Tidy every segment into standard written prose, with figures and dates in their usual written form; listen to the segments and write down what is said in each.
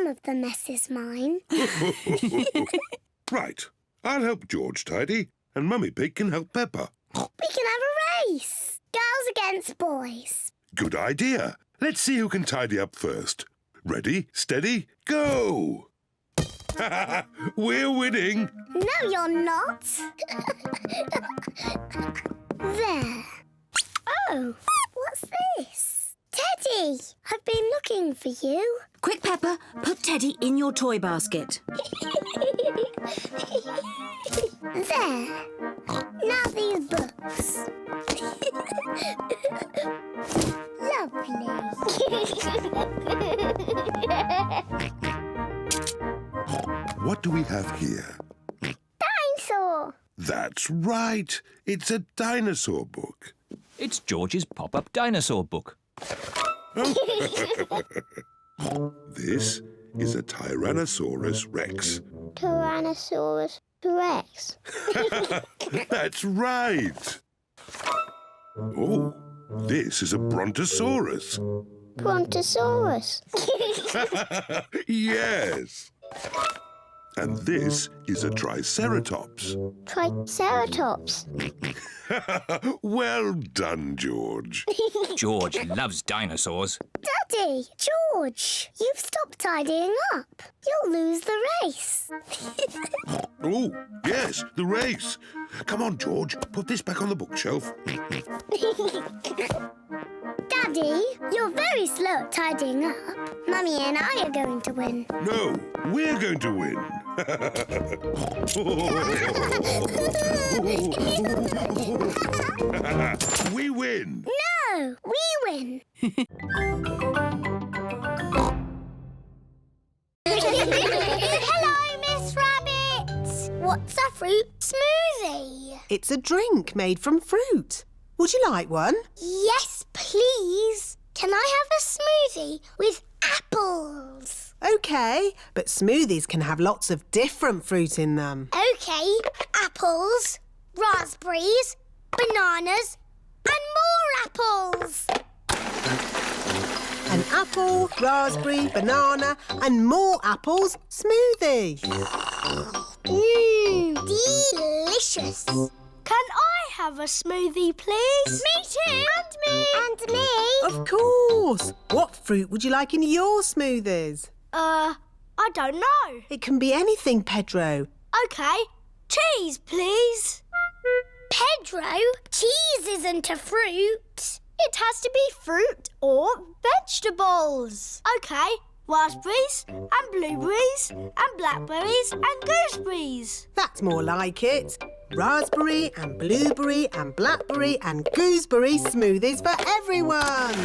of the mess is mine. Right. I'll help George tidy, and Mummy Pig can help Peppa. We can have a race. Girls against boys. Good idea. Let's see who can tidy up first. Ready, steady, go! We're winning. No, you're not. There. Oh, what's this? Teddy, I've been looking for you. Quick, Peppa, put Teddy in your toy basket. There. Now these books. Lovely. What do we have here? Dinosaur. That's right. It's a dinosaur book. It's George's pop-up dinosaur book. This is a Tyrannosaurus Rex. Tyrannosaurus Rex. That's right. Oh, this is a Brontosaurus. Brontosaurus. Yes. And this is a Triceratops. Triceratops. Well done, George. George loves dinosaurs. Daddy, George, you've stopped tidying up. You'll lose the race. Oh, yes, the race. Come on, George, put this back on the bookshelf. Daddy, you're very slow at tidying up. Mummy and I are going to win. No, we're going to win. We win. No, we win. Hello, Miss Rabbit. What's a fruit smoothie? It's a drink made from fruit. Would you like one? Yes, please. Can I have a smoothie with apples? OK, but smoothies can have lots of different fruit in them. OK, apples, raspberries, bananas and more apples. An apple, raspberry, banana and more apples smoothie. Delicious. Can I have a smoothie, please? Me too. And me. And me. Of course. What fruit would you like in your smoothies? I don't know. It can be anything, Pedro. OK, cheese, please. Pedro, cheese isn't a fruit. It has to be fruit or vegetables. OK, raspberries and blueberries and blackberries and gooseberries. That's more like it. Raspberry and blueberry and blackberry and gooseberry smoothies for everyone.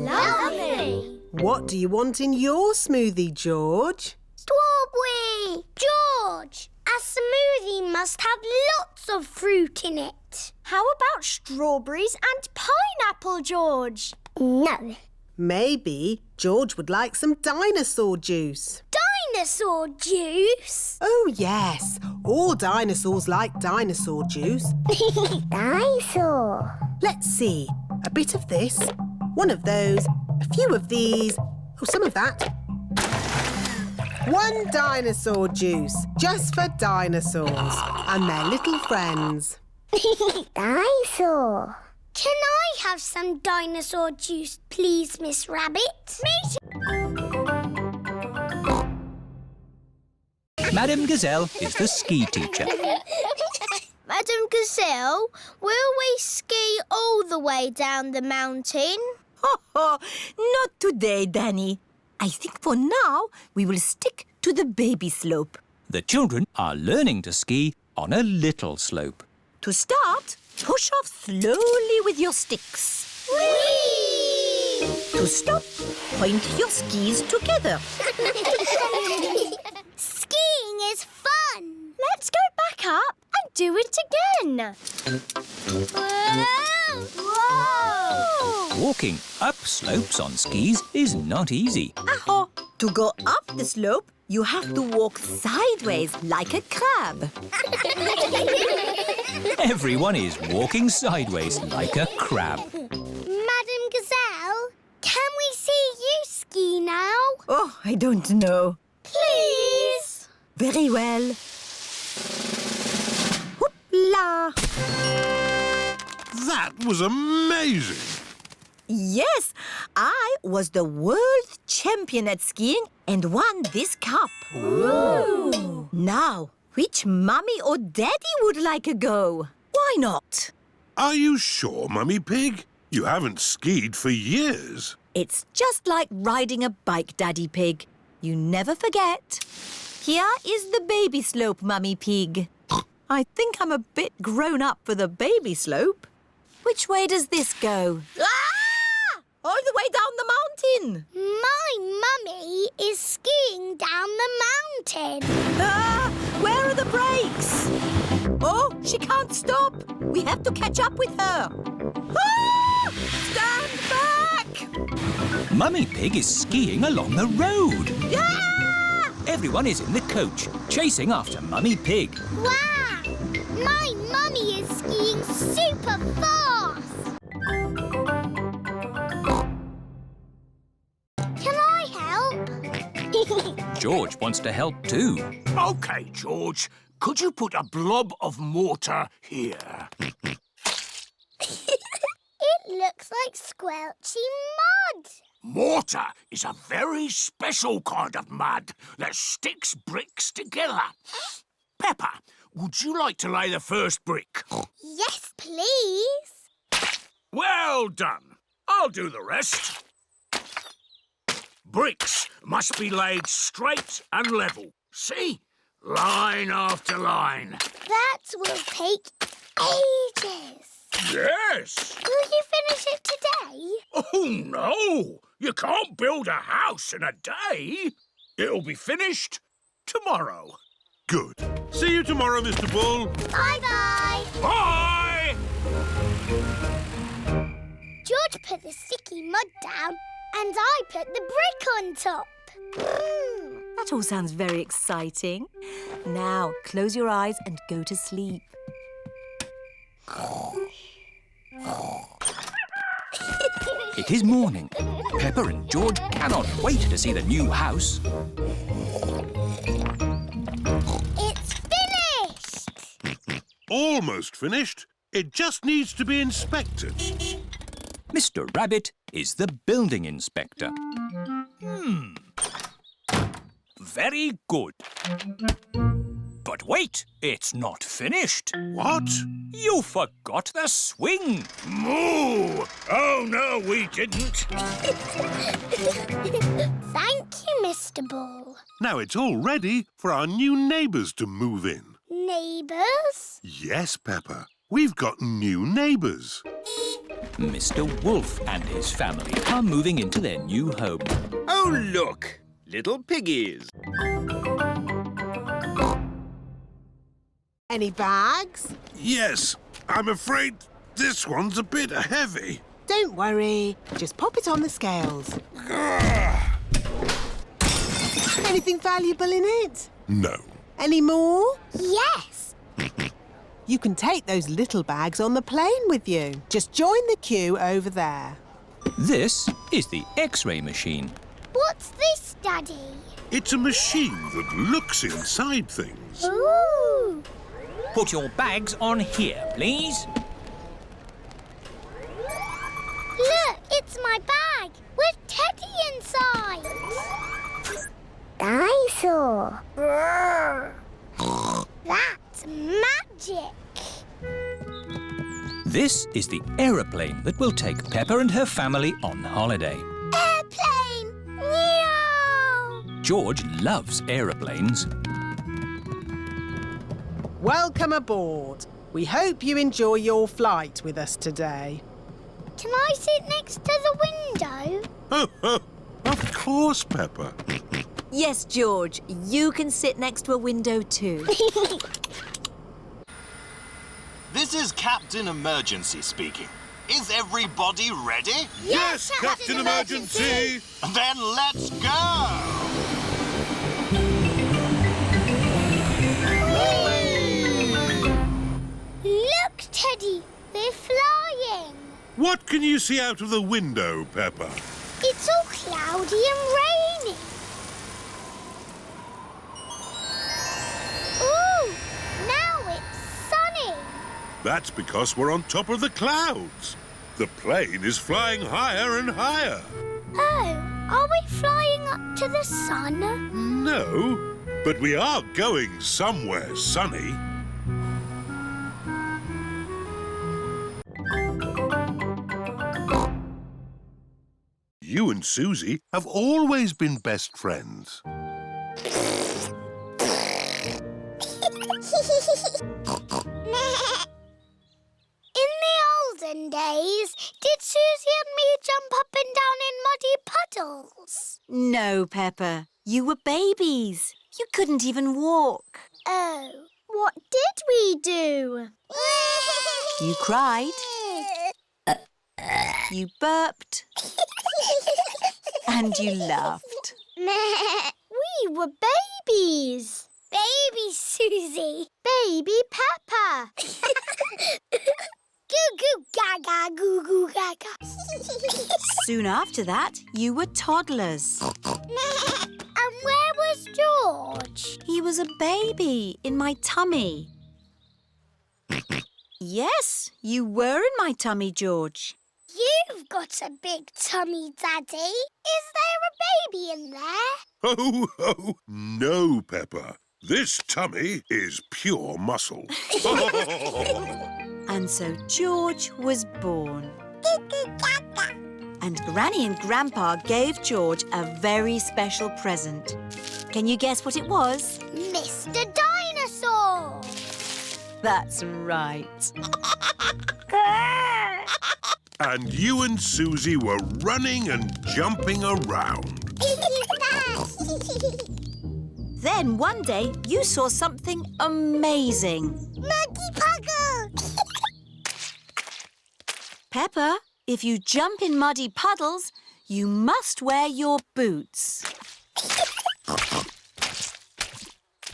Lovely. What do you want in your smoothie, George? Strawberry. George, a smoothie must have lots of fruit in it. How about strawberries and pineapple, George? No. Maybe George would like some dinosaur juice. Dinosaur juice? Oh, yes. All dinosaurs like dinosaur juice. Dinosaur. Let's see. A bit of this, one of those, a few of these, oh, some of that. One dinosaur juice, just for dinosaurs and their little friends. Dinosaur. Can I have some dinosaur juice, please, Miss Rabbit? Me too. Madame Gazelle is the ski teacher. Madam Gazelle, will we ski all the way down the mountain? Not today, Danny. I think for now we will stick to the baby slope. The children are learning to ski on a little slope. To start, push off slowly with your sticks. Whee! To stop, point your skis together. Skiing is fun. Let's go back up and do it again. Whoa! Walking up slopes on skis is not easy. Aho! To go up the slope, you have to walk sideways like a crab. Everyone is walking sideways like a crab. Madam Gazelle, Oh, I don't know. Please? Very well. Whoop-la! That was amazing. Yes, I was the world champion at skiing and won this cup. Ooh. Now, which mummy or daddy would like a go? Why not? Are you sure, Mummy Pig? You haven't skied for years. It's just like riding a bike, Daddy Pig. You never forget. Here is the baby slope, Mummy Pig. I think I'm a bit grown up for the baby slope. Which way does this go? Ah! All the way down the mountain. My mummy is skiing down the mountain. Ah! Where are the brakes? Oh, she can't stop. We have to catch up with her. Ah! Stand back! Mummy Pig is skiing along the road. Ah! Everyone is in the coach, chasing after Mummy Pig. Wow! My mummy is skiing super fast. Can I help? George wants to help too. OK, George. Could you put a blob of mortar here? It looks like squelchy mud. Mortar is a very special kind of mud that sticks bricks together. Peppa, would you like to lay the first brick? Yes, please. Well done. I'll do the rest. Bricks must be laid straight and level. See? Line after line. That will take ages. Yes. Will you finish it today? Oh, no. You can't build a house in a day. It'll be finished tomorrow. Good. See you tomorrow, Mr. Bull. Bye-bye. Bye! George put the sticky mud down and I put the brick on top. That all sounds very exciting. Now, close your eyes and go to sleep. It is morning. Peppa and George cannot wait to see the new house. It's finished! Almost finished. It just needs to be inspected. Mr. Rabbit is the building inspector. Very good. But wait, it's not finished. What? You forgot the swing. Moo! Oh, no, we didn't. Thank you, Mr. Bull. Now it's all ready for our new neighbours to move in. Neighbours? Yes, Peppa. We've got new neighbours. Mr. Wolf and his family are moving into their new home. Oh, look! Little piggies. Any bags? Yes, I'm afraid this one's a bit heavy. Don't worry. Just pop it on the scales. Anything valuable in it? No. Any more? Yes. You can take those little bags on the plane with you. Just join the queue over there. This is the X-ray machine. What's this, Daddy? It's a machine that looks inside things. Ooh. Put your bags on here, please. Look, it's my bag with Teddy inside. Dinosaur. That's magic. This is the aeroplane that will take Peppa and her family on holiday. Airplane! Meow! George loves aeroplanes. Welcome aboard. We hope you enjoy your flight with us today. Can I sit next to the window? Of course, Peppa. Yes, George, you can sit next to a window too. This is Captain Emergency speaking. Is everybody ready? Yes, Captain Emergency! Then let's go! Look, Teddy, we're flying. What can you see out of the window, Peppa? It's all cloudy and rainy. That's because we're on top of the clouds. The plane is flying higher and higher. Oh, are we flying up to the sun? No, but we are going somewhere sunny. You and Suzy have always been best friends. In the olden days, did Suzy and me jump up and down in muddy puddles? No, Peppa. You were babies. You couldn't even walk. Oh, what did we do? You cried. You burped. And you laughed. We were babies. Baby Suzy. Baby Peppa. Goo goo gaga, goo goo gaga. Soon after that, you were toddlers. And where was George? He was a baby in my tummy. Yes, you were in my tummy, George. You've got a big tummy, Daddy. Is there a baby in there? Ho, ho! No, Peppa. This tummy is pure muscle. And so George was born. And Granny and Grandpa gave George a very special present. Can you guess what it was? Mr. Dinosaur. That's right. And you and Suzy were running and jumping around. Then one day you saw something amazing. Muggy Puggle. Peppa, if you jump in muddy puddles, you must wear your boots.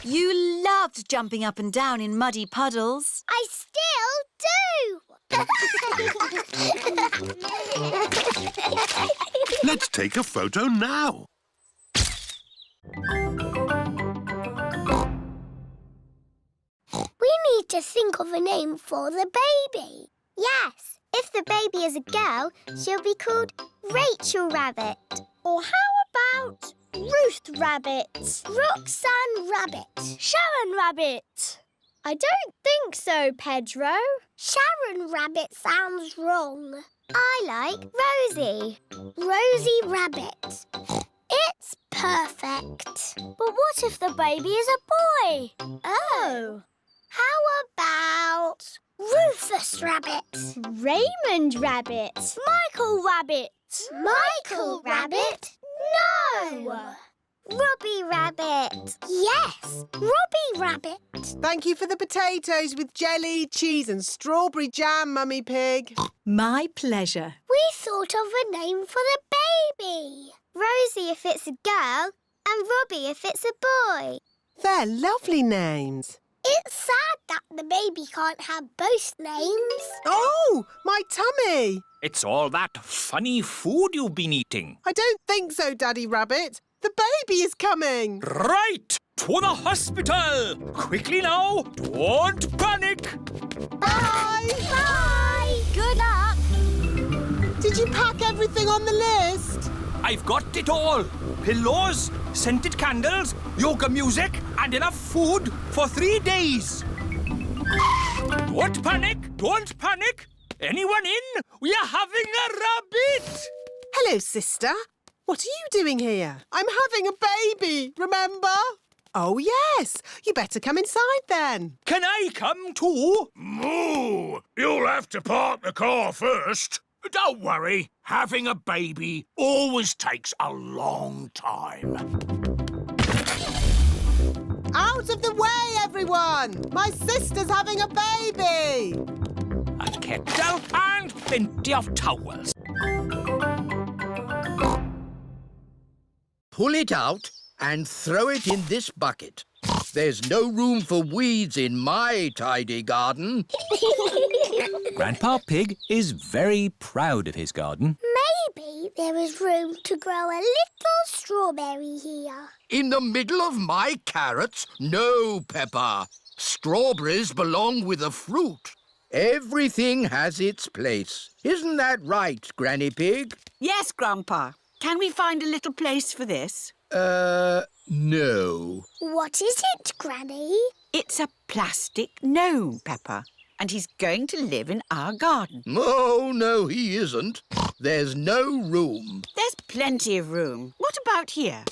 You loved jumping up and down in muddy puddles. I still do. Let's take a photo now. We need to think of a name for the baby. Yes, if the baby is a girl, she'll be called Rachel Rabbit. Or how about Ruth Rabbit? Roxanne Rabbit. Sharon Rabbit. I don't think so, Pedro. Sharon Rabbit sounds wrong. I like Rosie. Rosie Rabbit. It's perfect. But what if the baby is a boy? Oh. How about Rufus Rabbit? Raymond Rabbit. Michael Rabbit. Michael Rabbit? No! Robbie Rabbit. Yes, Robbie Rabbit. Thank you for the potatoes with jelly, cheese and strawberry jam, Mummy Pig. My pleasure. We thought of a name for the baby. Rosie if it's a girl and Robbie if it's a boy. They're lovely names. It's sad that the baby can't have both names. Oh, my tummy. It's all that funny food you've been eating. I don't think so, Daddy Rabbit. The baby is coming. Right! To the hospital! Quickly now! Don't panic! Bye. Bye. Good luck. Did you pack everything on the list? I've got it all. Pillows, scented candles, yoga music, and enough food for 3 days. Don't panic! Don't panic! Anyone in? We are having a rabbit! Hello, sister. What are you doing here? I'm having a baby, remember? Oh, yes. You better come inside then. Can I come too? Moo! You'll have to park the car first. Don't worry. Having a baby always takes a long time. Out of the way, everyone! My sister's having a baby! A kettle and plenty of towels. Pull it out and throw it in this bucket. There's no room for weeds in my tidy garden. Grandpa Pig is very proud of his garden. Maybe there is room to grow a little strawberry here. In the middle of my carrots? No, Peppa. Strawberries belong with the fruit. Everything has its place. Isn't that right, Granny Pig? Yes, Grandpa. Can we find a little place for this? No. What is it, Granny? It's a plastic gnome, Peppa, and he's going to live in our garden. Oh, no, he isn't. There's no room. There's plenty of room. What about here?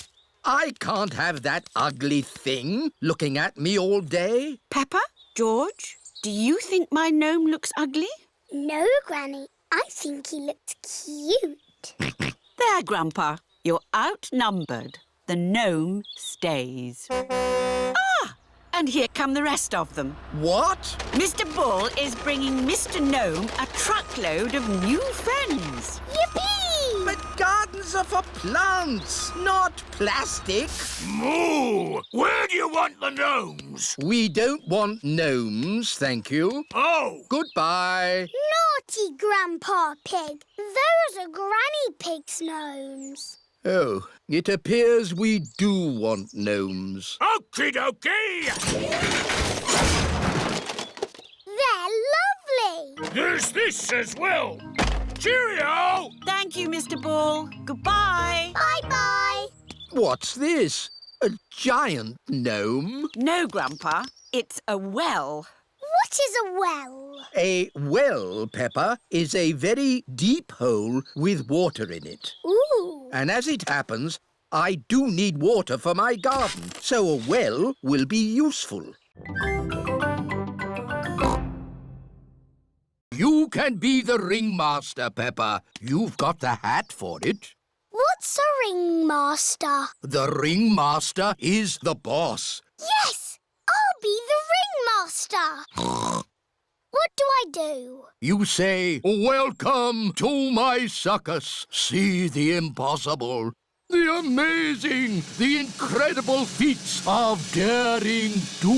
I can't have that ugly thing looking at me all day. Peppa, George, do you think my gnome looks ugly? No, Granny. I think he looks cute. There, Grandpa. You're outnumbered. The gnome stays. Ah! And here come the rest of them. What? Mr. Bull is bringing Mr. Gnome a truckload of new friends. Yippee! But gardens are for plants, not plastic. Moo! Where do you want the gnomes? We don't want gnomes, thank you. Oh! Goodbye. Naughty Grandpa Pig. Those are Granny Pig's gnomes. Oh, it appears we do want gnomes. Okie dokie! They're lovely. There's this as well. Cheerio! Thank you, Mr. Bull. Goodbye. Bye-bye. What's this? A giant gnome? No, Grandpa. It's a well. What is a well? A well, Peppa, is a very deep hole with water in it. Ooh. And as it happens, I do need water for my garden, so a well will be useful. You can be the ringmaster, Peppa. You've got the hat for it. What's a ringmaster? The ringmaster is the boss. Yes! I'll be the ringmaster. What do I do? You say, "Welcome to my circus. See the impossible, the amazing, the incredible feats of daring do."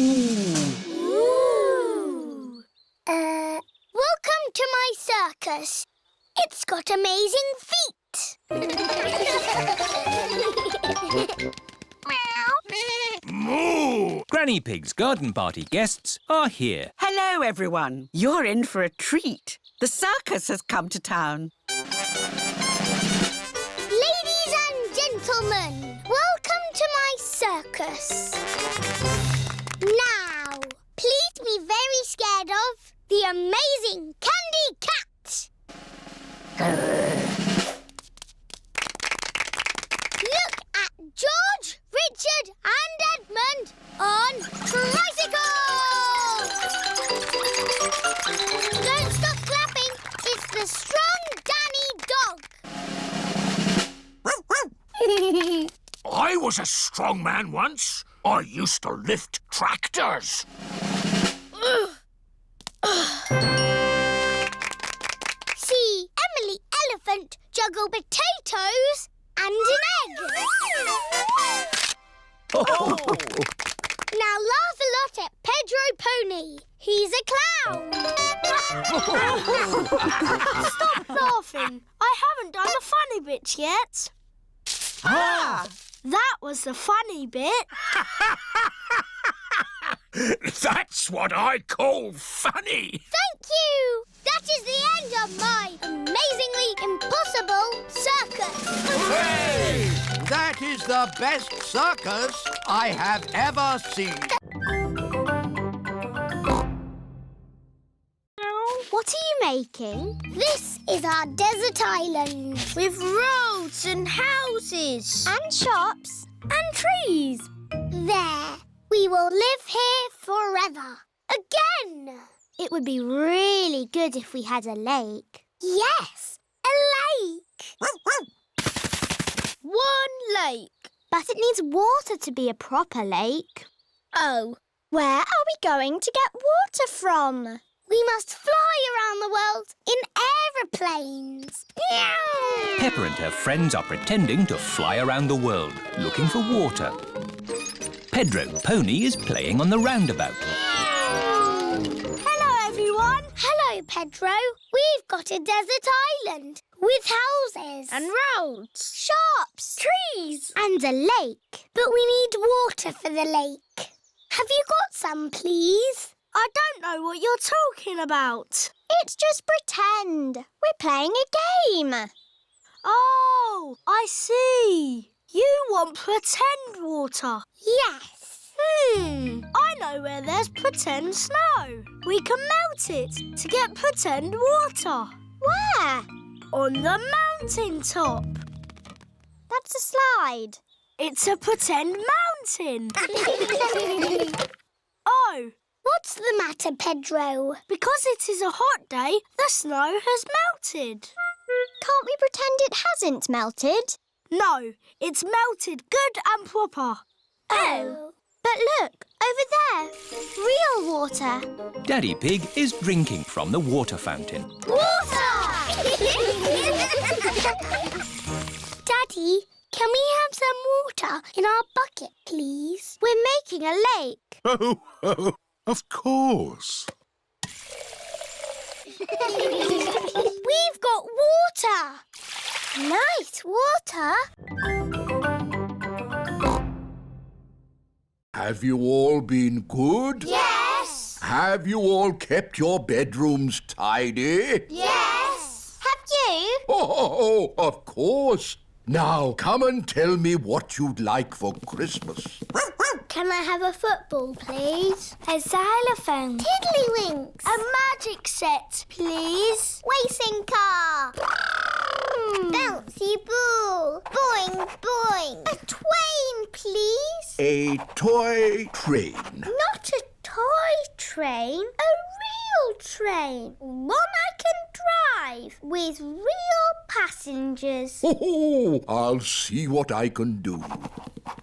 Ooh. Welcome to my circus. It's got amazing feet. Moo! Granny Pig's garden party guests are here. Hello, everyone. You're in for a treat. The circus has come to town. Ladies and gentlemen, welcome to my circus. Now, please be very scared of the amazing Candy Cat. Look at George, Richard and Edmund on tricycles! Don't stop clapping. It's the strong Danny dog. I was a strong man once. I used to lift tractors. See Emily Elephant juggle potatoes and an egg. Now laugh a lot at Pedro Pony. He's a clown. Stop laughing. I haven't done the funny bits yet. Ah! That was the funny bit. That's what I call funny. Thank you. That is the end of my amazingly impossible circus. Hooray! That is the best circus I have ever seen. What are you making? This is our desert island. With roads and houses. And shops. And trees. There. We will live here forever. Again. It would be really good if we had a lake. Yes, a lake. One lake. But it needs water to be a proper lake. Oh, where are we going to get water from? We must fly around the world in aeroplanes. Meow. Peppa and her friends are pretending to fly around the world, looking for water. Pedro Pony is playing on the roundabout. Hello, everyone. Hello, Pedro. We've got a desert island with houses. And roads. Shops. Trees. And a lake. But we need water for the lake. Have you got some, please? I don't know what you're talking about. It's just pretend. We're playing a game. Oh, I see. You want pretend water? Yes. I know where there's pretend snow. We can melt it to get pretend water. Where? On the mountain top. That's a slide. It's a pretend mountain. Oh, what's the matter, Pedro? Because it is a hot day, the snow has melted. Can't we pretend it hasn't melted? No, it's melted good and proper. Oh. But look, over there, real water. Daddy Pig is drinking from the water fountain. Water! Daddy, can we have some water in our bucket, please? We're making a lake. Oh, of course. We've got water. Nice water. Have you all been good? Yes. Have you all kept your bedrooms tidy? Yes. Have you? Oh, of course. Now, come and tell me what you'd like for Christmas. Can I have a football, please? A xylophone. Tiddlywinks. A magic set, please. Racing car. Bouncy ball. Boing, boing. A twain, please. A toy train. Not a toy train. A real train. One I can drive with real passengers. Oh, I'll see what I can do.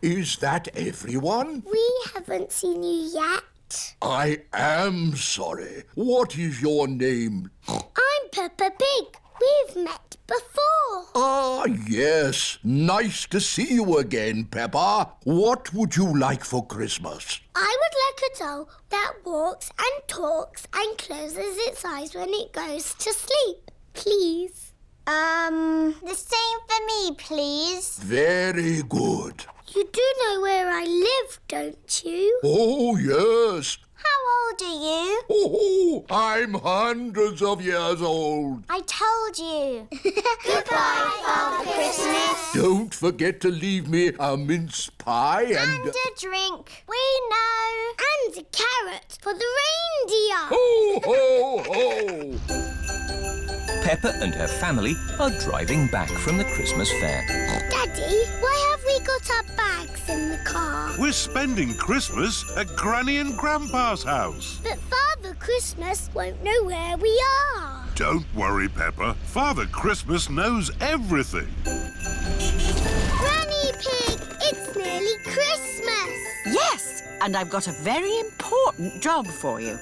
Is that everyone? We haven't seen you yet. I am sorry. What is your name? I'm Peppa Pig. We've met before. Ah, yes. Nice to see you again, Peppa. What would you like for Christmas? I would like a doll that walks and talks and closes its eyes when it goes to sleep, please. The same for me, please. Very good. You do know where I live, don't you? Oh, yes. How old are you? Oh, I'm hundreds of years old. I told you. Goodbye, Father Christmas. Don't forget to leave me a mince pie And a drink. We know. And a carrot for the reindeer. Ho, ho, ho! Peppa and her family are driving back from the Christmas fair. Daddy, why have we got our bags in the car? We're spending Christmas at Granny and Grandpa's house. But Father Christmas won't know where we are. Don't worry, Peppa. Father Christmas knows everything. Granny Pig, it's nearly Christmas. Yes, and I've got a very important job for you.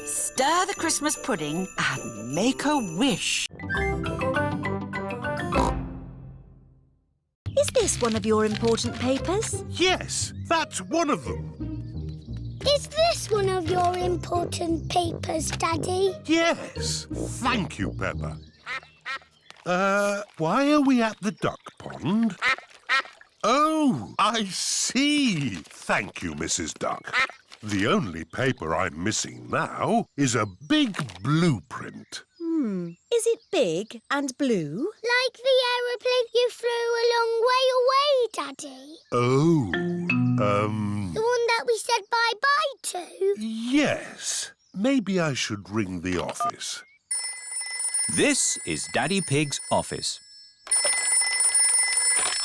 Stir the Christmas pudding and make a wish. Is this one of your important papers? Yes, that's one of them. Is this one of your important papers, Daddy? Yes. Thank you, Peppa. Why are we at the duck pond? Oh, I see. Thank you, Mrs. Duck. The only paper I'm missing now is a big blueprint. Is it big and blue? Like the aeroplane you flew a long way away, Daddy. Oh, The one that we said bye-bye to. yes. Maybe I should ring the office. This is Daddy Pig's office.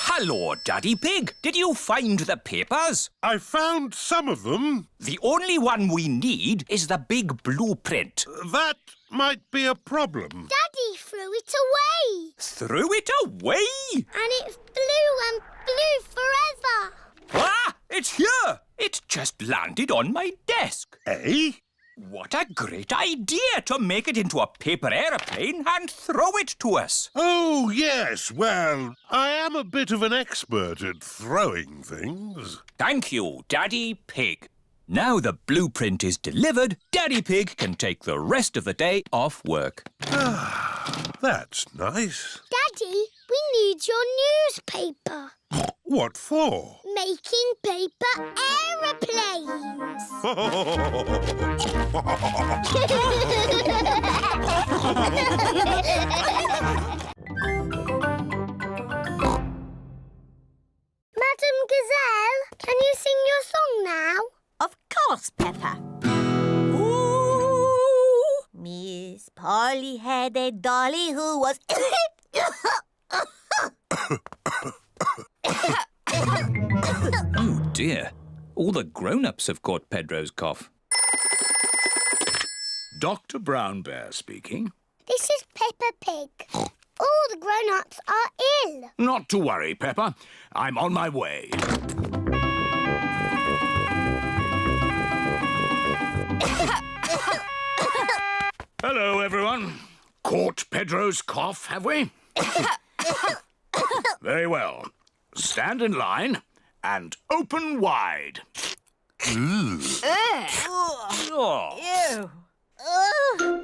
Hello, Daddy Pig. Did you find the papers? I found some of them. The only one we need is the big blueprint. That might be a problem. Daddy threw it away. Threw it away? And it flew and flew forever. Ah! It's here! It just landed on my desk. Eh? What a great idea to make it into a paper aeroplane and throw it to us. Oh, yes. Well, I am a bit of an expert at throwing things. Thank you, Daddy Pig. Now the blueprint is delivered, Daddy Pig can take the rest of the day off work. That's nice. Daddy, we need your newspaper. What for? Making paper aeroplanes. Madam Gazelle, can you sing your song now? Of course, Peppa. Ooh, Miss Polly had a dolly who was... Oh, dear. All the grown-ups have caught Pedro's cough. Dr. Brown Bear speaking. This is Peppa Pig. All the grown-ups are ill. Not to worry, Peppa. I'm on my way. Hello, everyone. Caught Pedro's cough, have we? Very well. Stand in line and open wide. Ew.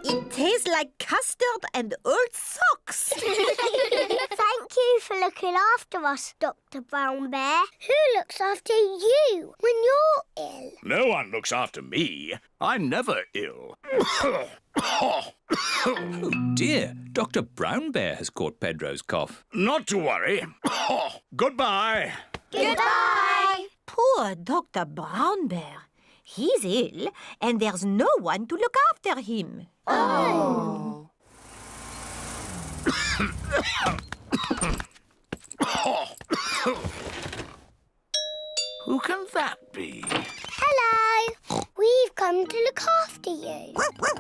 It tastes like custard and old socks. Thank you for looking after us, Dr. Brown Bear. Who looks after you when you're ill? No one looks after me. I'm never ill. Oh, dear. Dr. Brown Bear has caught Pedro's cough. Not to worry. Goodbye. Goodbye. Poor Dr. Brown Bear. He's ill, and there's no one to look after him. Oh. Who can that be? Hello. We've come to look after you.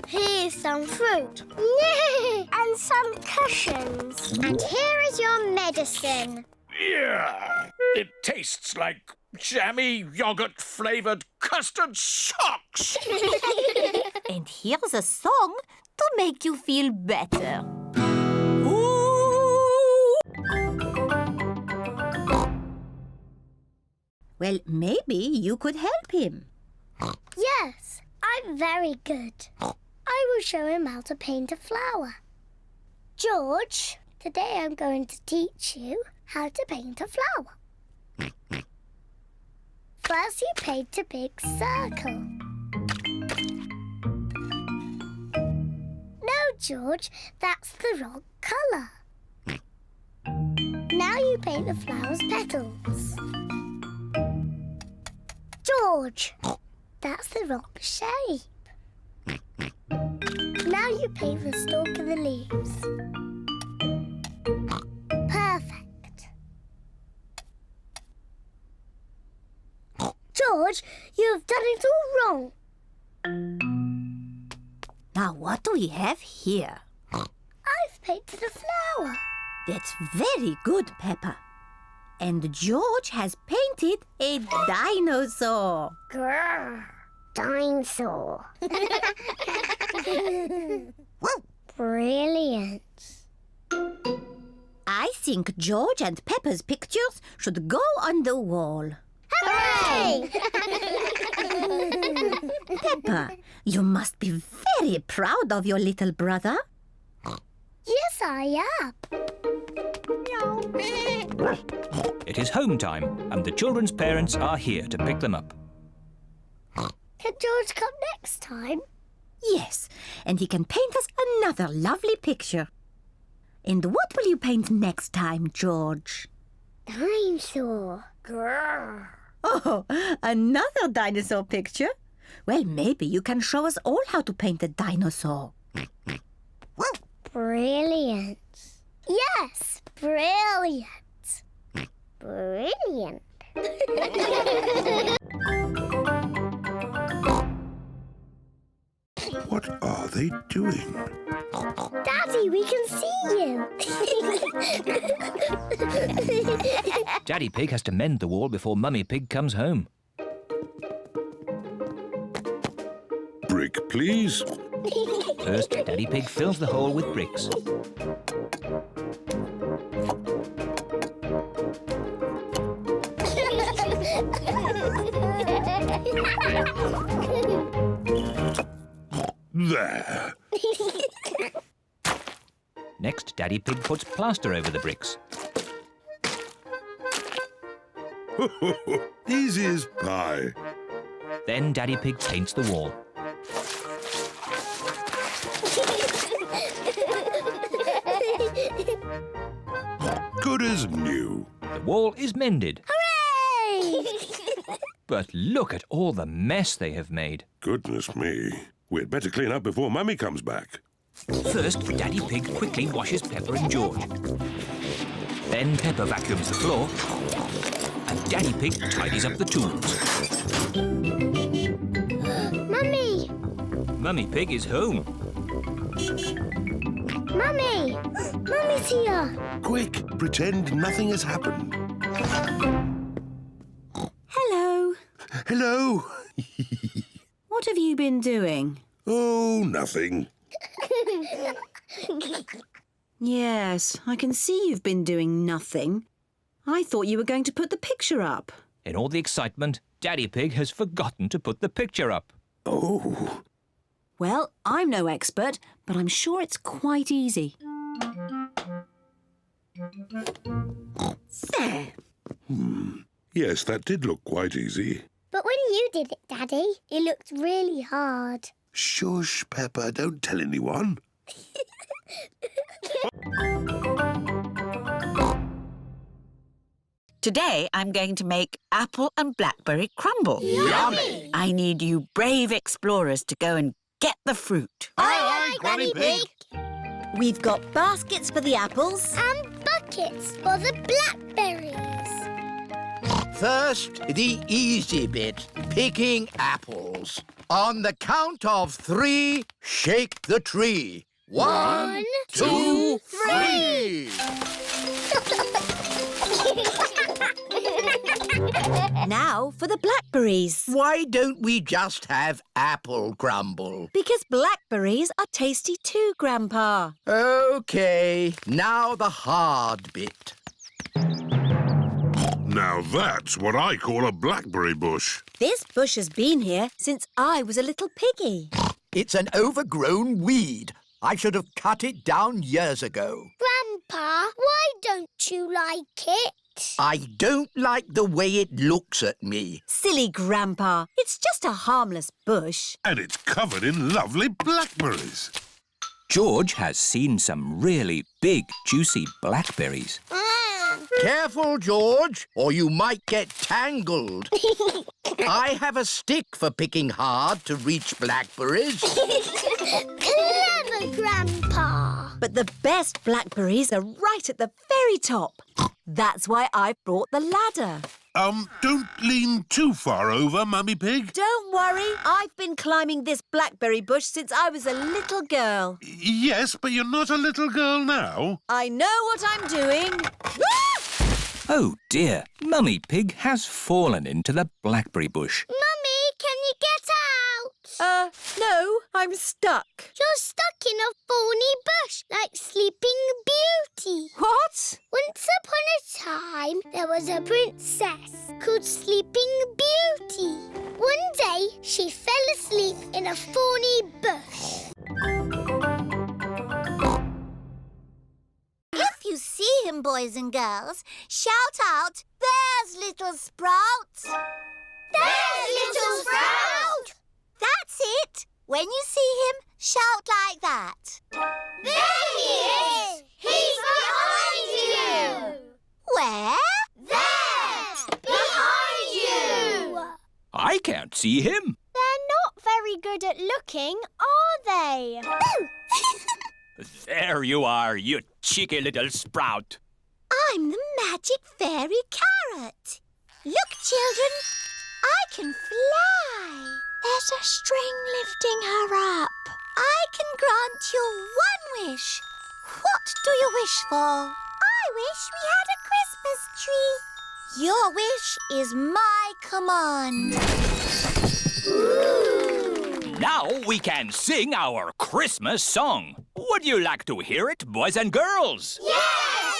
Here's some fruit. And some cushions. And here is your medicine. Yeah, it tastes like jammy yogurt-flavoured custard socks. And here's a song to make you feel better. Well, maybe you could help him. Yes, I'm very good. I will show him how to paint a flower. George, today I'm going to teach you how to paint a flower. First you paint a big circle. No, George, that's the wrong colour. Now you paint the flower's petals. George, that's the wrong shape. Now you paint the stalk and the leaves. Perfect. George, you've done it all wrong. Now, what do we have here? I've painted a flower. That's very good, Peppa. And George has painted a dinosaur. Grrr, dinosaur. Brilliant. I think George and Peppa's pictures should go on the wall. Hooray! Peppa, you must be very proud of your little brother. Yes, I am. It is home time, and the children's parents are here to pick them up. Can George come next time? Yes, and he can paint us another lovely picture. And what will you paint next time, George? Dinosaur. Grrr. Oh, another dinosaur picture? Well, maybe you can show us all how to paint a dinosaur. Brilliant. Yes, brilliant. Brilliant. What are they doing? Daddy, we can see you. Daddy Pig has to mend the wall before Mummy Pig comes home. Brick, please. First, Daddy Pig fills the hole with bricks. There. Next, Daddy Pig puts plaster over the bricks. Easy as pie. Then Daddy Pig paints the wall. Good as new. The wall is mended. Hooray! But look at all the mess they have made. Goodness me. We'd better clean up before Mummy comes back. First, Daddy Pig quickly washes Peppa and George. Then Peppa vacuums the floor. And Daddy Pig tidies up the tools. Mummy! Mummy Pig is home. Mummy! Mummy's here. Quick, pretend nothing has happened. Hello. Hello. What have you been doing? Oh, nothing. Yes, I can see you've been doing nothing. I thought you were going to put the picture up. In all the excitement, Daddy Pig has forgotten to put the picture up. Oh. Well, I'm no expert, but I'm sure it's quite easy. There. Yes, that did look quite easy. But when you did it, Daddy, it looked really hard. Shush, Peppa, don't tell anyone. Today, I'm going to make apple and blackberry crumble. Yummy! I need you brave explorers to go and get the fruit. Aye, Granny Pig. We've got baskets for the apples. And buckets for the blackberries. First, the easy bit, picking apples. On the count of 3, shake the tree. 1, 2, 3. Now for the blackberries. Why don't we just have apple crumble? Because blackberries are tasty too, Grandpa. OK, now the hard bit. Now that's what I call a blackberry bush. This bush has been here since I was a little piggy. It's an overgrown weed. I should have cut it down years ago. Grandpa, why don't you like it? I don't like the way it looks at me. Silly Grandpa. It's just a harmless bush. And it's covered in lovely blackberries. George has seen some really big, juicy blackberries. Careful, George, or you might get tangled. I have a stick for picking hard to reach blackberries. Clever, Grandpa. But the best blackberries are right at the very top. That's why I brought the ladder. Don't lean too far over, Mummy Pig. Don't worry, I've been climbing this blackberry bush since I was a little girl. Yes, but you're not a little girl now. I know what I'm doing. Oh dear, Mummy Pig has fallen into the blackberry bush. Mummy, can you get out? No, I'm stuck. You're stuck in a thorny bush like Sleeping Beauty. What? Once upon a time, there was a princess called Sleeping Beauty. One day, she fell asleep in a thorny bush. If you see him, boys and girls, shout out, "There's little Sprout!" There's little Sprout! That's it. When you see him, shout like that. There he is! He's behind you! Where? There! Behind you! I can't see him. They're not very good at looking, are they? There you are, you cheeky little sprout. I'm the magic fairy carrot. Look, children, I can fly. There's a string lifting her up. I can grant you one wish. What do you wish for? I wish we had a Christmas tree. Your wish is my command. Ooh. Now we can sing our Christmas song. Would you like to hear it, boys and girls? Yes!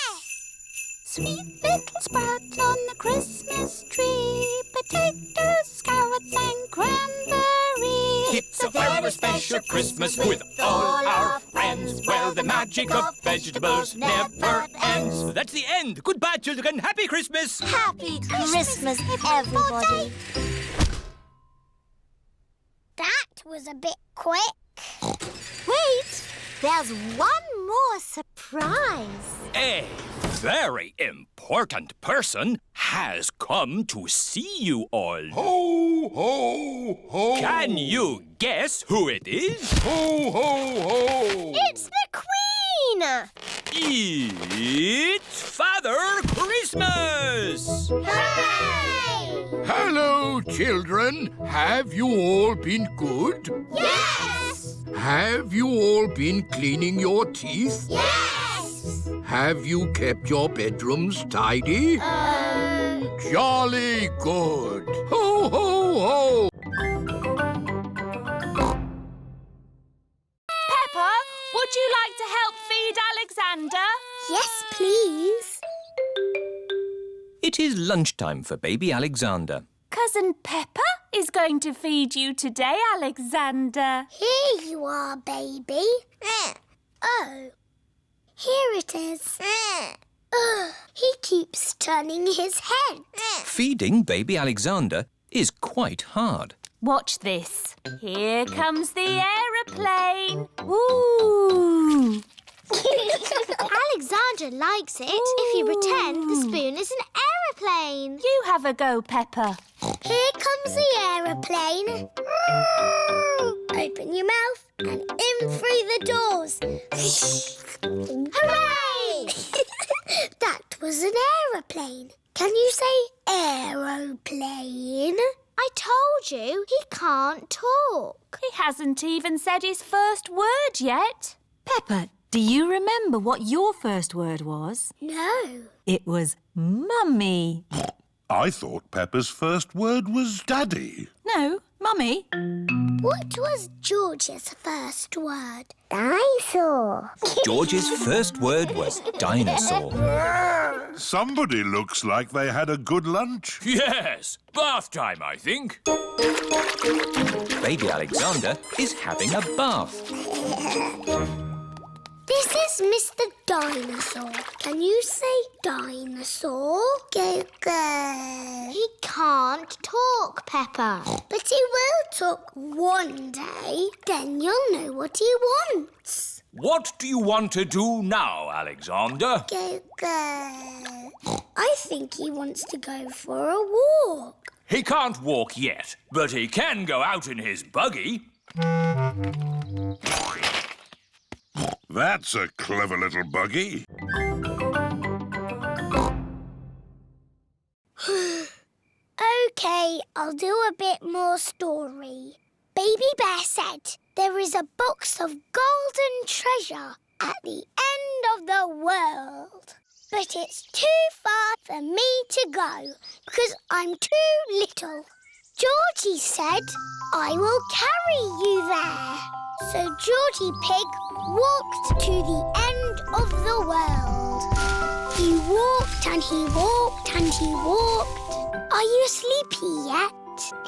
Sweet little sprout on the Christmas tree, potatoes, carrots and cranberries. It's a very special Christmas with all our friends, where the magic of vegetables never ends. That's the end. Goodbye, children. Happy Christmas. Happy Christmas, everybody. That was a bit quick. Wait, there's one more surprise. A very important person has come to see you all. Ho, ho, ho! Can you guess who it is? Ho, ho, ho! It's the Queen! It's Father Christmas! Hooray! Hello, children. Have you all been good? Yes! Have you all been cleaning your teeth? Yes! Have you kept your bedrooms tidy? Jolly good. Ho, ho, ho! Peppa, would you like to help feed Alexander? Yes, please. It is lunchtime for baby Alexander. Cousin Peppa is going to feed you today, Alexander. Here you are, baby. Oh, here it is. He keeps turning his head. Feeding baby Alexander is quite hard. Watch this. Here comes the aeroplane. Woo! Alexander likes it if you pretend the spoon is an aeroplane. You have a go, Peppa. Here comes the aeroplane. Open your mouth and in through the doors. Hooray! That was an aeroplane. Can you say aeroplane? I told you he can't talk. He hasn't even said his first word yet. Peppa, do you remember what your first word was? No. It was Mummy. I thought Peppa's first word was Daddy. No, Mummy. What was George's first word? Dinosaur. George's first word was dinosaur. Somebody looks like they had a good lunch. Yes, bath time, I think. Baby Alexander is having a bath. This is Mr. Dinosaur. Can you say dinosaur? Go, go. He can't talk, Peppa. But he will talk one day. Then you'll know what he wants. What do you want to do now, Alexander? Go, go. I think he wants to go for a walk. He can't walk yet, but he can go out in his buggy. That's a clever little buggy. OK, I'll do a bit more story. Baby Bear said there is a box of golden treasure at the end of the world. But it's too far for me to go because I'm too little. Georgie said I will carry you there. So Georgie Pig walked to the end of the world. He walked and he walked and he walked. Are you sleepy yet?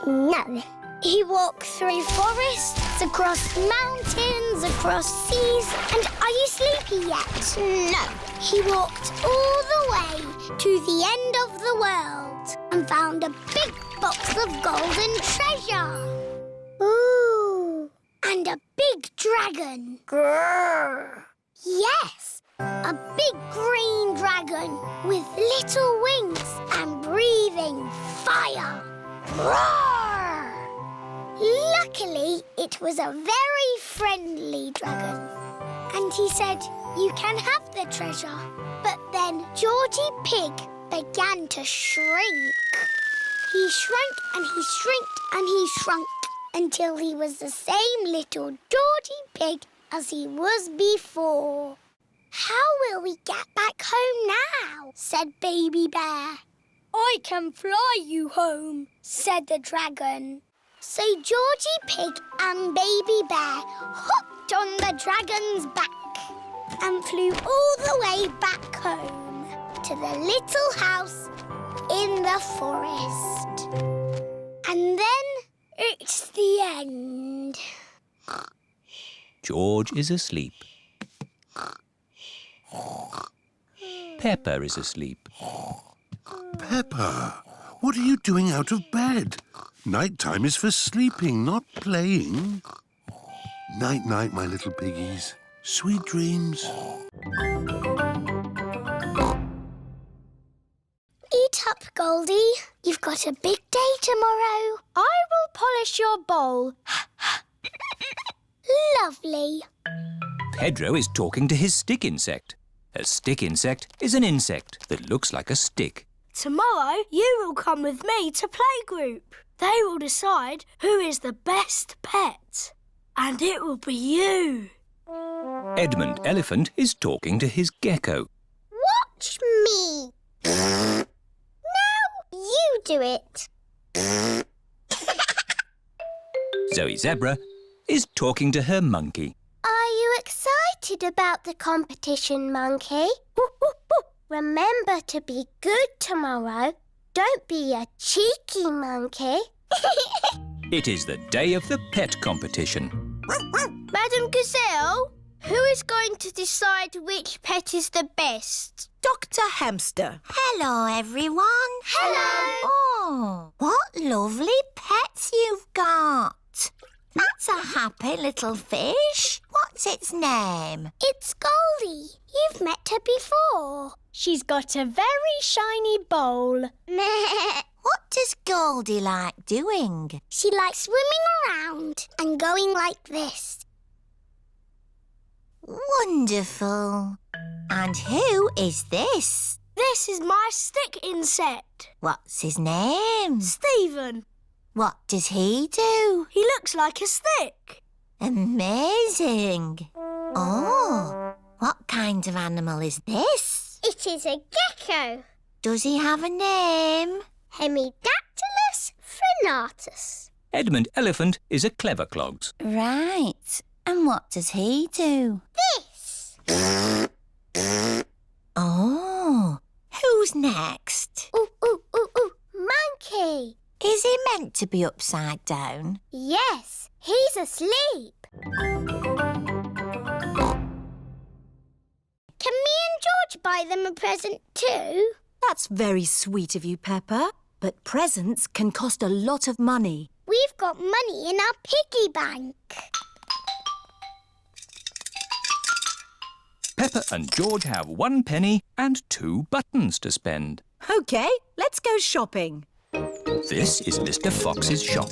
No. He walked through forests, across mountains, across seas. And are you sleepy yet? No. He walked all the way to the end of the world and found a big box of golden treasure. Ooh. And a big dragon. Grrr. Yes, a big green dragon with little wings and breathing fire. Roar! Luckily, it was a very friendly dragon. And he said, you can have the treasure. But then Georgie Pig began to shrink. He shrank and he shrinked and he shrunk until he was the same little Georgie Pig as he was before. How will we get back home now? Said Baby Bear. I can fly you home, said the dragon. So Georgie Pig and Baby Bear hopped on the dragon's back and flew all the way back home to the little house in the forest. And then It's the end. George is asleep. Peppa is asleep. Peppa, what are you doing out of bed? Night-time is for sleeping, not playing. Night-night, my little piggies. Sweet dreams. Eat up, Goldie. You've got a big day tomorrow. I will polish your bowl. Lovely. Pedro is talking to his stick insect. A stick insect is an insect that looks like a stick. Tomorrow you will come with me to playgroup. They will decide who is the best pet. And it will be you. Edmund Elephant is talking to his gecko. Watch me. Now you do it. Zoe Zebra is talking to her monkey. Are you excited about the competition, Monkey? Remember to be good tomorrow. Don't be a cheeky monkey. It is the day of the pet competition. Madam Gazelle, who is going to decide which pet is the best? Dr. Hamster. Hello, everyone. Hello. Oh, what lovely pets you've got. That's a happy little fish. What's its name? It's Goldie. You've met her before. She's got a very shiny bowl. What does Goldie like doing? She likes swimming around and going like this. Wonderful. And who is this? This is my stick insect. What's his name? Stephen. What does he do? He looks like a stick. Amazing. Oh, what kind of animal is this? It is a gecko. Does he have a name? Hemidactylus frenatus. Edmund Elephant is a clever clogs. Right. And what does he do? This. Oh, who's next? Ooh, ooh, ooh, ooh. Monkey. Is he meant to be upside down? Yes, he's asleep. Can me and George buy them a present too? That's very sweet of you, Peppa. But presents can cost a lot of money. We've got money in our piggy bank. Peppa and George have 1 penny and 2 buttons to spend. OK, let's go shopping. This is Mr. Fox's shop.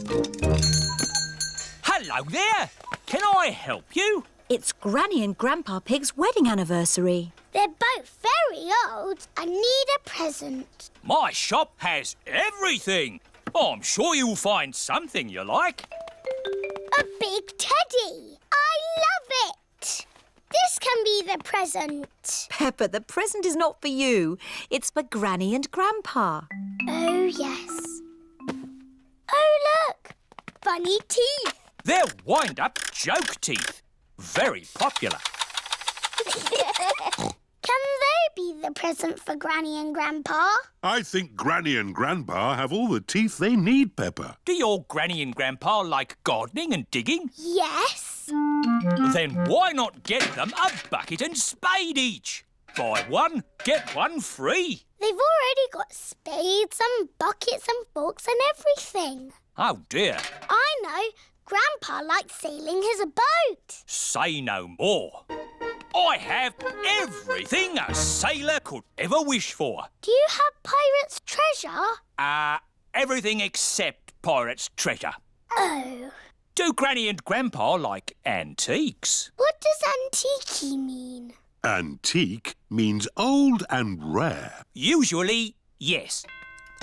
Hello there! Can I help you? It's Granny and Grandpa Pig's wedding anniversary. They're both very old and need a present. My shop has everything. I'm sure you'll find something you like. A big teddy. I love it. This can be the present. Peppa, the present is not for you. It's for Granny and Grandpa. Oh, yes. Oh, look. Funny teeth. They're wind-up joke teeth. Very popular. Can they be the present for Granny and Grandpa? I think Granny and Grandpa have all the teeth they need, Peppa. Do your Granny and Grandpa like gardening and digging? Yes. Then why not get them a bucket and spade each? Buy one, get one free. They've already got spades and buckets and forks and everything. Oh, dear. I know. Grandpa likes sailing his boat. Say no more. I have everything a sailor could ever wish for. Do you have pirate's treasure? Everything except pirate's treasure. Oh. Do Granny and Grandpa like antiques? What does antique mean? Antique means old and rare. Usually, yes.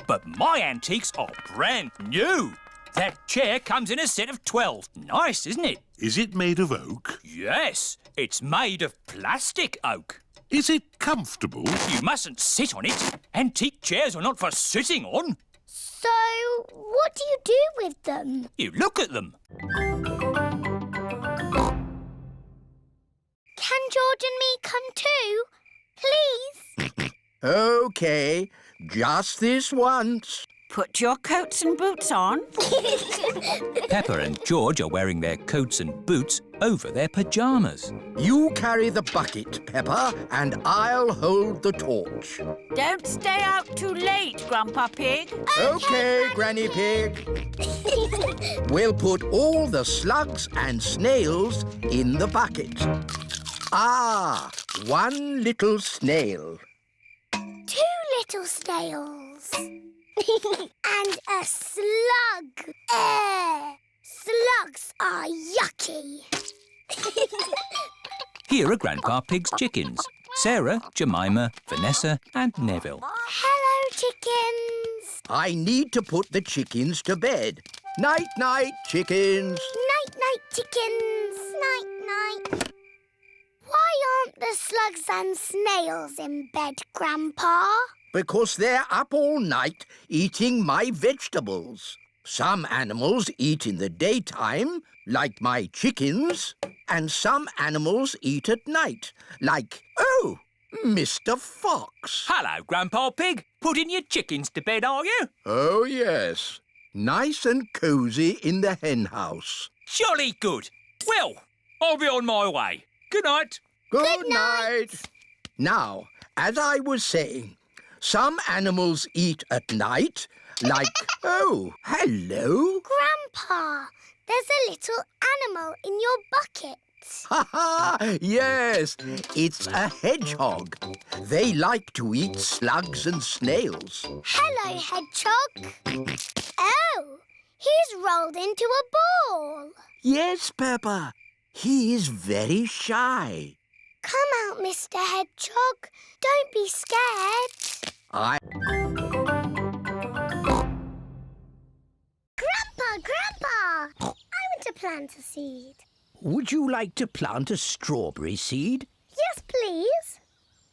But my antiques are brand new. That chair comes in a set of 12. Nice, isn't it? Is it made of oak? Yes, it's made of plastic oak. Is it comfortable? You mustn't sit on it. Antique chairs are not for sitting on. So, what do you do with them? You look at them. Can George and me come too? Please? OK, just this once. Put your coats and boots on. Peppa and George are wearing their coats and boots over their pyjamas. You carry the bucket, Peppa, and I'll hold the torch. Don't stay out too late, Grandpa Pig. OK, Granny Pig. We'll put all the slugs and snails in the bucket. Ah, one little snail. 2 little snails. And a slug. Slugs are yucky. Here are Grandpa Pig's chickens. Sarah, Jemima, Vanessa and Neville. Hello, chickens. I need to put the chickens to bed. Night-night, chickens. Night-night, chickens. Night-night. Why aren't the slugs and snails in bed, Grandpa? Because they're up all night eating my vegetables. Some animals eat in the daytime, like my chickens, and some animals eat at night, like, Mr. Fox. Hello, Grandpa Pig. Putting your chickens to bed, are you? Oh, yes. Nice and cosy in the hen house. Jolly good. Well, I'll be on my way. Good night. Good night. Now, as I was saying, some animals eat at night, like... Oh, hello. Grandpa, there's a little animal in your bucket. Ha ha! Yes, it's a hedgehog. They like to eat slugs and snails. Hello, hedgehog. Oh, he's rolled into a ball. Yes, Peppa. He is very shy. Come out, Mr. Hedgehog. Don't be scared. Grandpa! I want to plant a seed. Would you like to plant a strawberry seed? Yes, please.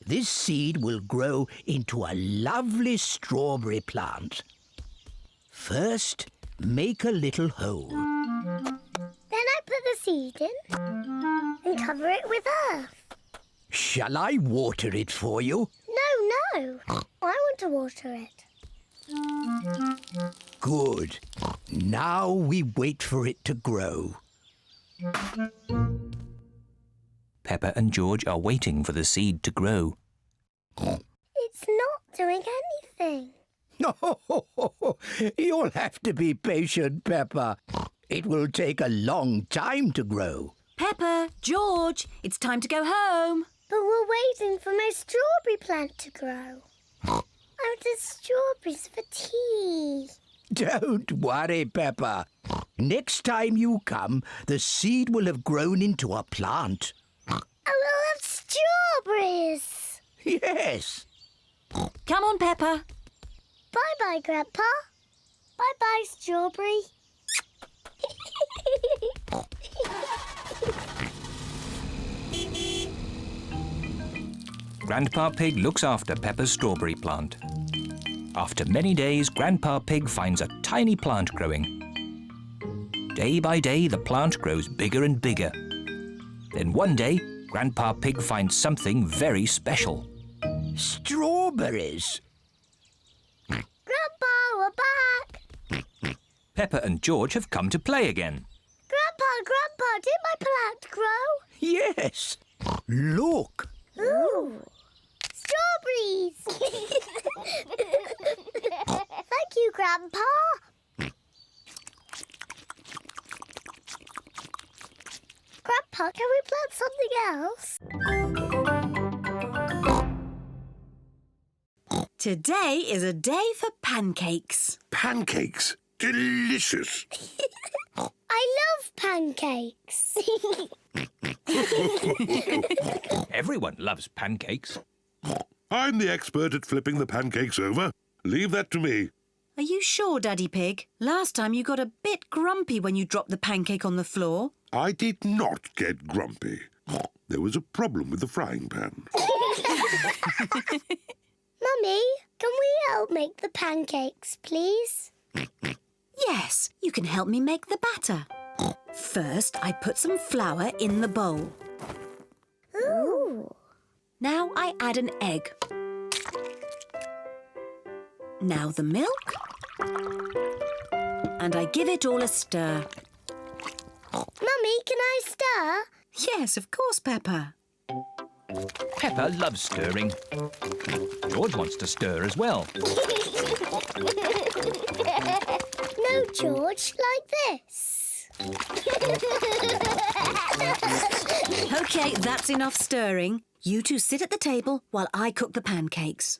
This seed will grow into a lovely strawberry plant. First, make a little hole. Then I put the seed in and cover it with earth. Shall I water it for you? No. I want to water it. Good. Now we wait for it to grow. Peppa and George are waiting for the seed to grow. It's not doing anything. You'll have to be patient, Peppa. It will take a long time to grow. Peppa, George, it's time to go home. But we're waiting for my strawberry plant to grow. I wanted strawberries for tea. Don't worry, Peppa. Next time you come, the seed will have grown into a plant. I will have strawberries. Yes. Come on, Peppa. Bye-bye, Grandpa. Bye-bye, strawberry. Grandpa Pig looks after Peppa's strawberry plant. After many days, Grandpa Pig finds a tiny plant growing. Day by day, the plant grows bigger and bigger. Then one day, Grandpa Pig finds something very special. Strawberries. Grandpa, we're back. Peppa and George have come to play again. Grandpa, did my plant grow? Yes. Look. Ooh, strawberries. Thank you, Grandpa. Grandpa, can we plant something else? Today is a day for pancakes. Pancakes? Delicious. I love pancakes. Everyone loves pancakes. I'm the expert at flipping the pancakes over. Leave that to me. Are you sure, Daddy Pig? Last time you got a bit grumpy when you dropped the pancake on the floor. I did not get grumpy. There was a problem with the frying pan. Mummy, can we help make the pancakes, please? Yes, you can help me make the batter. First, I put some flour in the bowl. Ooh. Now I add an egg. Now the milk And I give it all a stir. Mummy, can I stir? Yes, of course, Peppa. Peppa loves stirring. George wants to stir as well. No, George, like this. OK, that's enough stirring. You two sit at the table while I cook the pancakes.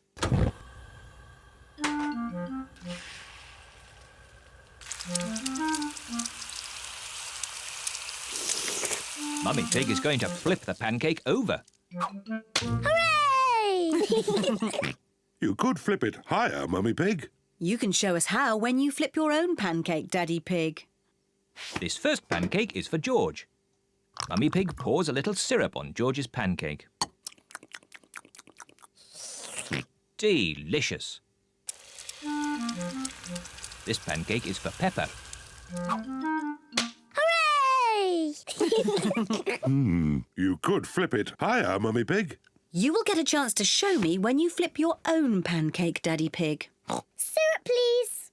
Mummy Pig is going to flip the pancake over. Hooray! You could flip it higher, Mummy Pig. You can show us how when you flip your own pancake, Daddy Pig. This first pancake is for George. Mummy Pig pours a little syrup on George's pancake. Delicious. This pancake is for Peppa. Hooray! You could flip it higher, Mummy Pig. You will get a chance to show me when you flip your own pancake, Daddy Pig. Syrup, please.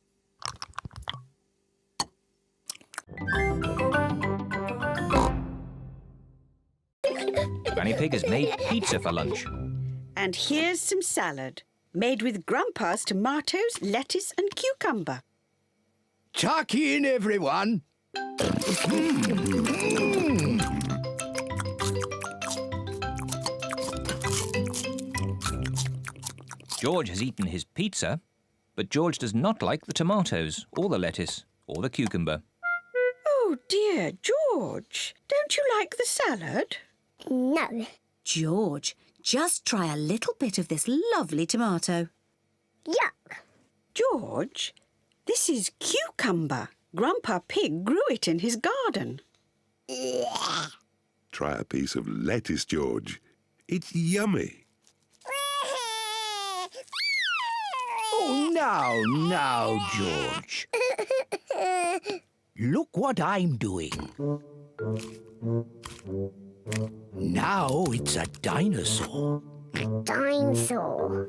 Granny Pig has made pizza for lunch. And here's some salad, made with Grandpa's tomatoes, lettuce and cucumber. Tuck in, everyone. George has eaten his pizza, but George does not like the tomatoes, or the lettuce, or the cucumber. Oh dear, George, don't you like the salad? No. George, just try a little bit of this lovely tomato. Yuck. George, this is cucumber. Grandpa Pig grew it in his garden. Try a piece of lettuce, George. It's yummy. Oh, now, George. Look what I'm doing. Now it's a dinosaur. Dinosaur.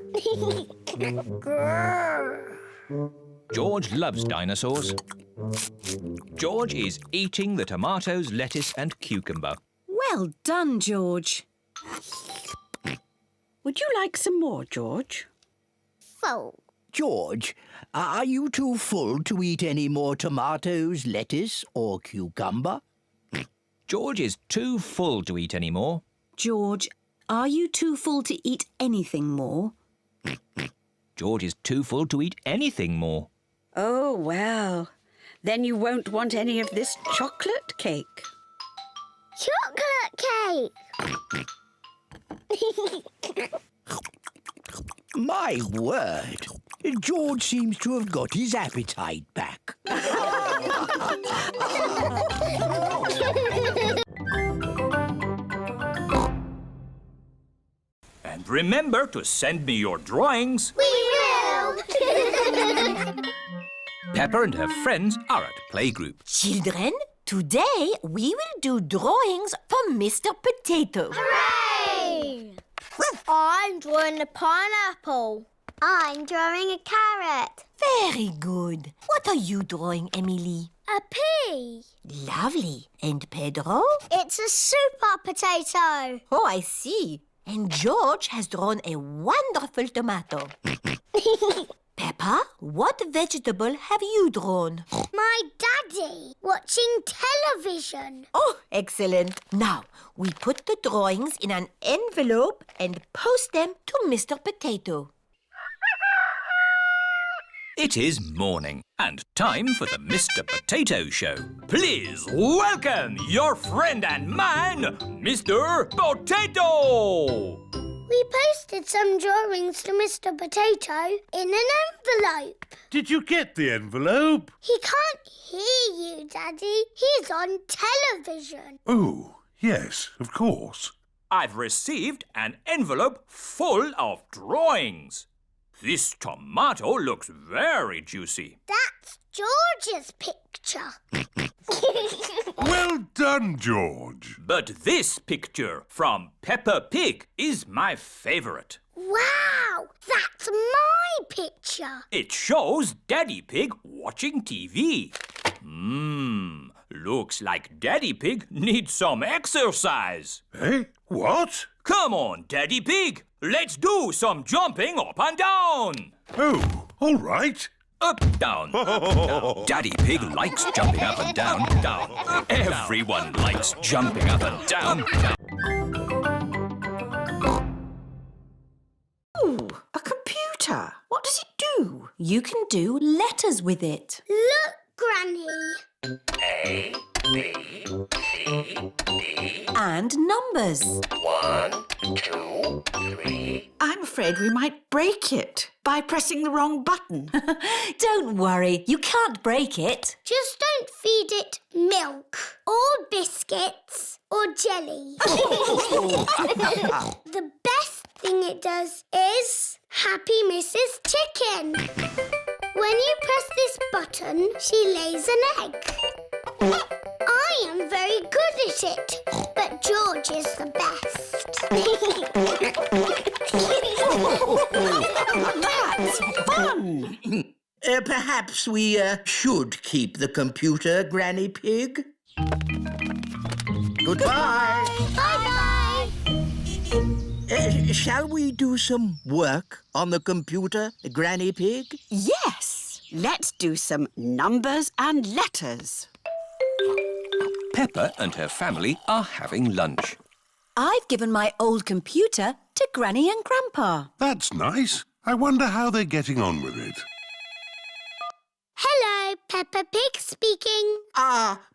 George loves dinosaurs. George is eating the tomatoes, lettuce and cucumber. Well done, George. Would you like some more, George? Full. George, are you too full to eat any more tomatoes, lettuce or cucumber? George is too full to eat any more. George, are you too full to eat anything more? George is too full to eat anything more. Oh, well, then you won't want any of this chocolate cake. Chocolate cake! My word! George seems to have got his appetite back. And remember to send me your drawings. We will! Peppa and her friends are at playgroup. Children, today we will do drawings for Mr. Potato. Hooray! I'm drawing a pineapple. I'm drawing a carrot. Very good. What are you drawing, Emily? A pea. Lovely. And Pedro? It's a super potato. Oh, I see. And George has drawn a wonderful tomato. Peppa, what vegetable have you drawn? My daddy watching television. Oh, excellent. Now, we put the drawings in an envelope and post them to Mr. Potato. It is morning and time for the Mr. Potato Show. Please welcome your friend and mine, Mr. Potato! We posted some drawings to Mr. Potato in an envelope. Did you get the envelope? He can't hear you, Daddy. He's on television. Oh, yes, of course. I've received an envelope full of drawings. This tomato looks very juicy. That's George's picture. Well done, George. But this picture from Peppa Pig is my favourite. Wow! That's my picture. It shows Daddy Pig watching TV. Looks like Daddy Pig needs some exercise. Eh? What? Come on, Daddy Pig. Let's do some jumping up and down. Oh, all right. Up, down, down. Daddy Pig likes jumping up and down, down. Everyone likes jumping up and down, down. Ooh, a computer. What does it do? You can do letters with it. Look, Granny. A, B, C, D. And numbers. 1, 2, 3. I'm afraid we might break it by pressing the wrong button. Don't worry, you can't break it. Just don't feed it milk or biscuits or jelly. The best thing it does is Happy Mrs. Chicken. When you press this button, she lays an egg. I am very good at it, but George is the best. That's fun! Perhaps we should keep the computer, Granny Pig. Goodbye. Bye-bye. Shall we do some work on the computer, Granny Pig? Yes! Let's do some numbers and letters. Peppa and her family are having lunch. I've given my old computer to Granny and Grandpa. That's nice. I wonder how they're getting on with it. Hello, Peppa Pig speaking.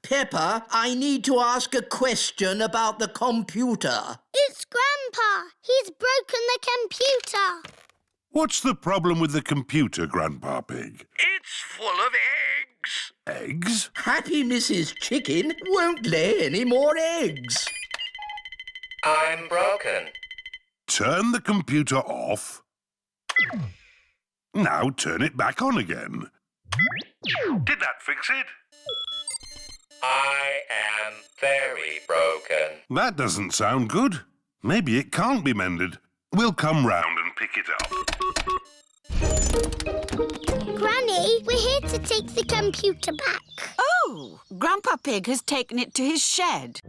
Peppa, I need to ask a question about the computer. It's Grandpa. He's broken the computer. What's the problem with the computer, Grandpa Pig? It's full of eggs. Eggs? Happy Mrs. Chicken won't lay any more eggs. I'm broken. Turn the computer off. Now turn it back on again. Did that fix it? I am very broken. That doesn't sound good. Maybe it can't be mended. We'll come round and pick it up. Granny, we're here to take the computer back. Oh, Grandpa Pig has taken it to his shed.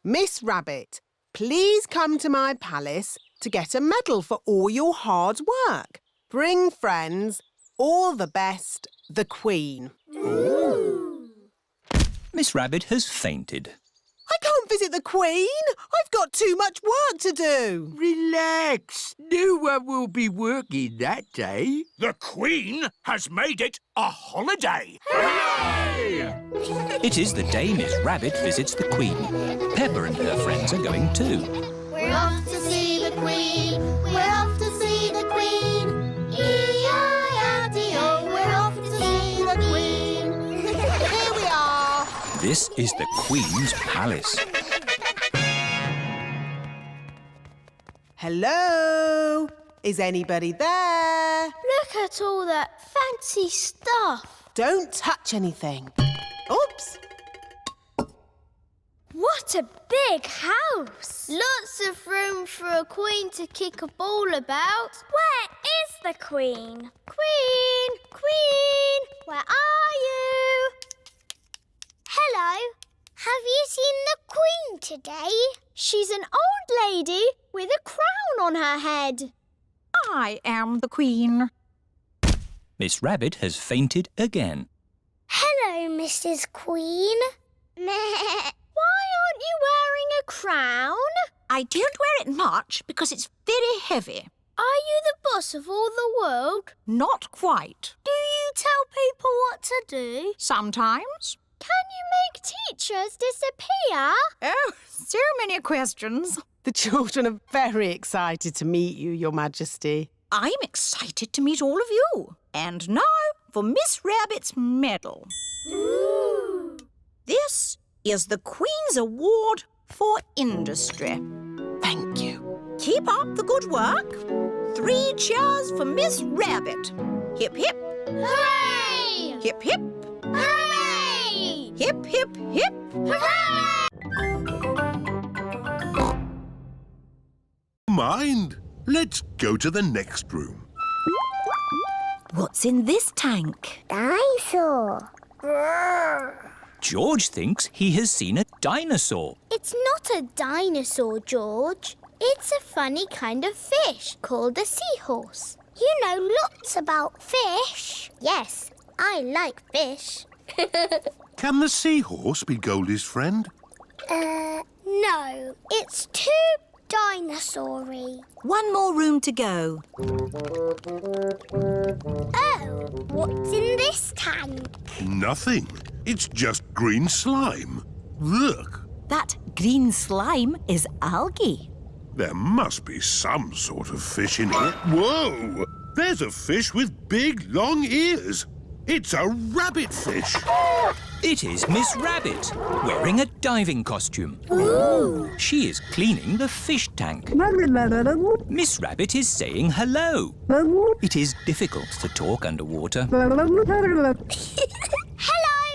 Miss Rabbit, please come to my palace to get a medal for all your hard work. Bring friends. All the best, the Queen. Ooh. Miss Rabbit has fainted. I can't visit the Queen. I've got too much work to do. Relax. No one will be working that day. The Queen has made it a holiday. Hooray! It is the day Miss Rabbit visits the Queen. Peppa and her friends are going too. We're off to see the Queen. We're off to see the Queen. E-I-R-T-O. We're off to see the Queen. Here we are. This is the Queen's palace. Hello? Is anybody there? Look at all that fancy stuff. Don't touch anything. Oops. What a big house. Lots of room for a queen to kick a ball about. Where is the Queen? Queen! Queen! Where are you? Hello. Have you seen the Queen today? She's an old lady with a crown on her head. I am the Queen. Miss Rabbit has fainted again. Hello, Mrs. Queen. Why aren't you wearing a crown? I don't wear it much because it's very heavy. Are you the boss of all the world? Not quite. Do you tell people what to do? Sometimes. Can you make teachers disappear? Oh, so many questions. The children are very excited to meet you, Your Majesty. I'm excited to meet all of you. And now for Miss Rabbit's medal. Ooh. This is the Queen's Award for Industry. Thank you. Keep up the good work. 3 cheers for Miss Rabbit. Hip, hip. Hooray! Hip, hip. Hooray! Hip, hip, hip. Hooray! mind. Let's go to the next room. What's in this tank? Dinosaur. George thinks he has seen a dinosaur. It's not a dinosaur, George. It's a funny kind of fish called a seahorse. You know lots about fish. Yes, I like fish. Can the seahorse be Goldie's friend? No. It's too dinosaur-y. One more room to go. Oh, what's in this tank? Nothing. It's just green slime. Look, That green slime is algae. there must be some sort of fish in here. Whoa! There's a fish with big, long ears. It's a rabbit fish. It is Miss Rabbit, wearing a diving costume. Ooh. She is cleaning the fish tank. Miss Rabbit is saying hello. It is difficult to talk underwater. Hello,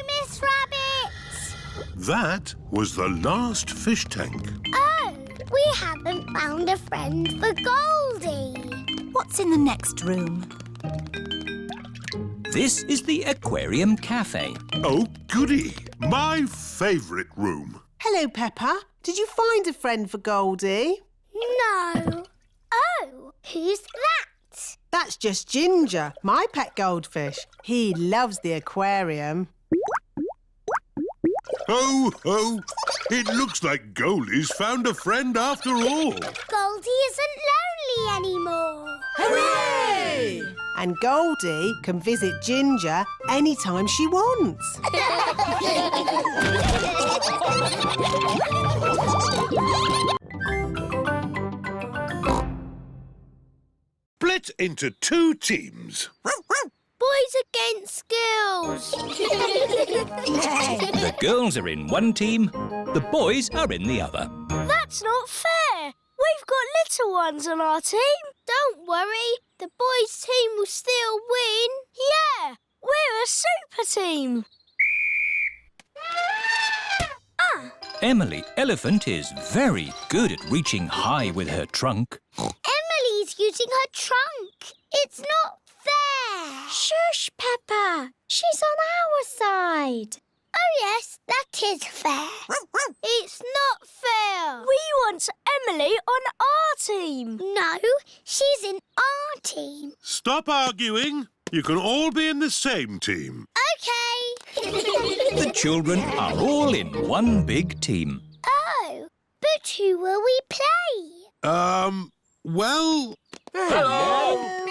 Miss Rabbit. That was the last fish tank. Oh, we haven't found a friend for Goldie. What's in the next room? This is the Aquarium Cafe. Oh, goody. My favourite room. Hello, Peppa. Did you find a friend for Goldie? No. Oh, who's that? That's just Ginger, my pet goldfish. He loves the aquarium. Ho, ho. It looks like Goldie's found a friend after all. Goldie isn't lonely anymore. Hooray! And Goldie can visit Ginger anytime she wants. Split into 2 teams. Boys against girls. The girls are in one team, the boys are in the other. That's not fair. We've got little ones on our team. Don't worry, the boys' team will still win. Yeah, we're a super team. Emily Elephant is very good at reaching high with her trunk. Emily's using her trunk. It's not fair. Shush, Peppa. She's on our side. Oh, yes, that is fair. It's not fair. We want Emily on our team. No, she's in our team. Stop arguing. You can all be in the same team. OK. The children are all in one big team. Oh, but who will we play? Well... Hello!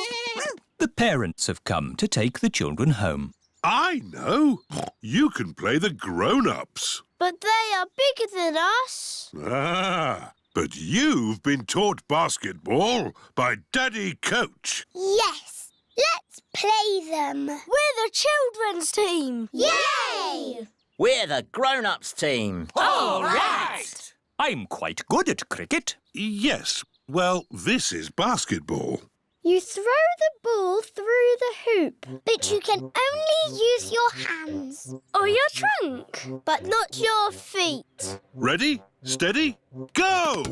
The parents have come to take the children home. I know. You can play the grown-ups. But they are bigger than us. Ah, but you've been taught basketball by Daddy Coach. Yes, let's play them. We're the children's team. Yay! We're the grown-ups team. All right! I'm quite good at cricket. Yes, well, this is basketball. You throw the ball through the hoop, but you can only use your hands or your trunk, but not your feet. Ready, steady, go!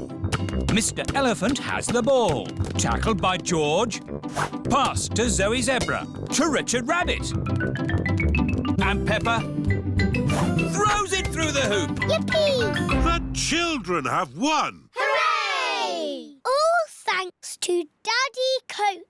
Mr. Elephant has the ball. Tackled by George. Pass to Zoe Zebra. To Richard Rabbit. And Peppa throws it through the hoop. Yippee! The children have won. Hooray! All thanks to Daddy Coach.